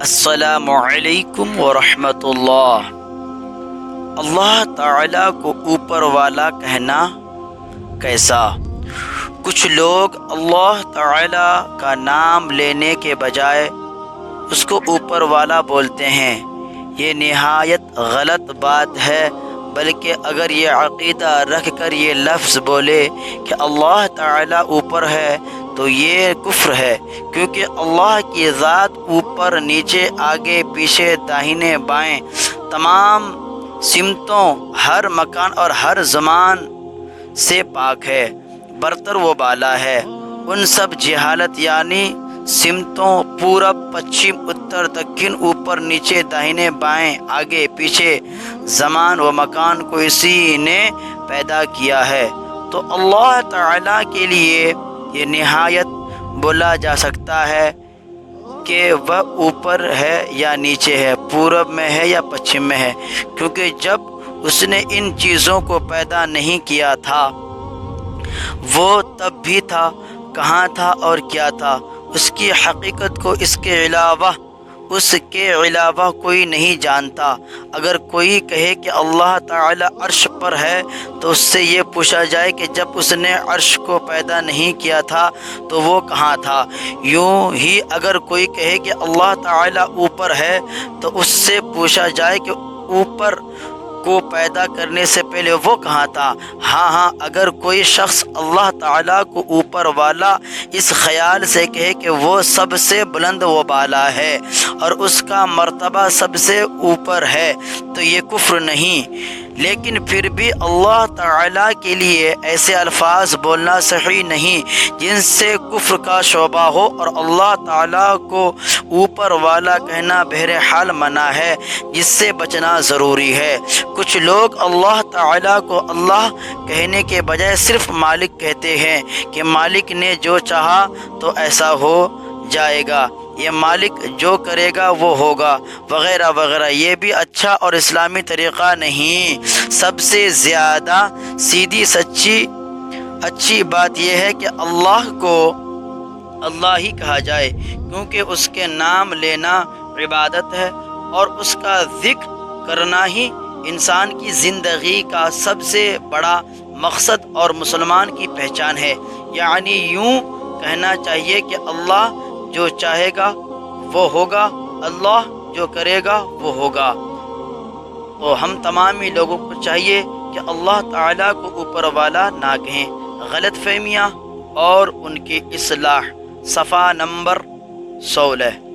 السلام علیکم ورحمۃ اللہ۔ اللہ تعالیٰ کو اوپر والا کہنا کیسا؟ کچھ لوگ اللہ تعالیٰ کا نام لینے کے بجائے اس کو اوپر والا بولتے ہیں۔ یہ نہایت غلط بات ہے، بلکہ اگر یہ عقیدہ رکھ کر یہ لفظ بولے کہ اللہ تعالیٰ اوپر ہے تو یہ کفر ہے، کیونکہ اللہ کی ذات اوپر، نیچے، آگے، پیچھے، داہنے بائیں، تمام سمتوں، ہر مکان اور ہر زمان سے پاک ہے، برتر و بالا ہے۔ ان سب جہالت یعنی سمتوں، پورب، پچھم، اتر، دکن، اوپر، نیچے، داہنے بائیں، آگے پیچھے، زمان و مکان کو اسی نے پیدا کیا ہے۔ تو اللہ تعالیٰ کے لیے یہ نہایت بولا جا سکتا ہے کہ وہ اوپر ہے یا نیچے ہے، پورب میں ہے یا پچھم میں ہے، کیونکہ جب اس نے ان چیزوں کو پیدا نہیں کیا تھا وہ تب بھی تھا، کہاں تھا اور کیا تھا، اس کی حقیقت کو اس کے علاوہ کوئی نہیں جانتا۔ اگر کوئی کہے کہ اللہ تعالی عرش پر ہے تو اس سے یہ پوچھا جائے کہ جب اس نے عرش کو پیدا نہیں کیا تھا تو وہ کہاں تھا؟ یوں ہی اگر کوئی کہے کہ اللہ تعالی اوپر ہے تو اس سے پوچھا جائے کہ اوپر کو پیدا کرنے سے پہلے وہ کہاں تھا؟ ہاں اگر کوئی شخص اللہ تعالیٰ کو اوپر والا اس خیال سے کہے کہ وہ سب سے بلند و بالا ہے اور اس کا مرتبہ سب سے اوپر ہے تو یہ کفر نہیں، لیکن پھر بھی اللہ تعالیٰ کے لیے ایسے الفاظ بولنا صحیح نہیں جن سے کفر کا شعبہ ہو، اور اللہ تعالیٰ کو اوپر والا کہنا بہرحال منع ہے، جس سے بچنا ضروری ہے۔ کچھ لوگ اللہ تعالیٰ کو اللہ کہنے کے بجائے صرف مالک کہتے ہیں کہ مالک نے جو چاہا تو ایسا ہو جائے گا، یہ مالک جو کرے گا وہ ہوگا، وغیرہ وغیرہ۔ یہ بھی اچھا اور اسلامی طریقہ نہیں۔ سب سے زیادہ سیدھی سچی اچھی بات یہ ہے کہ اللہ کو اللہ ہی کہا جائے، کیونکہ اس کے نام لینا عبادت ہے اور اس کا ذکر کرنا ہی انسان کی زندگی کا سب سے بڑا مقصد اور مسلمان کی پہچان ہے۔ یعنی یوں کہنا چاہیے کہ اللہ جو چاہے گا وہ ہوگا، اللہ جو کرے گا وہ ہوگا۔ تو ہم تمامی لوگوں کو چاہیے کہ اللہ تعالیٰ کو اوپر والا نہ کہیں۔ غلط فہمیاں اور ان کی اصلاح، صفحہ نمبر 16۔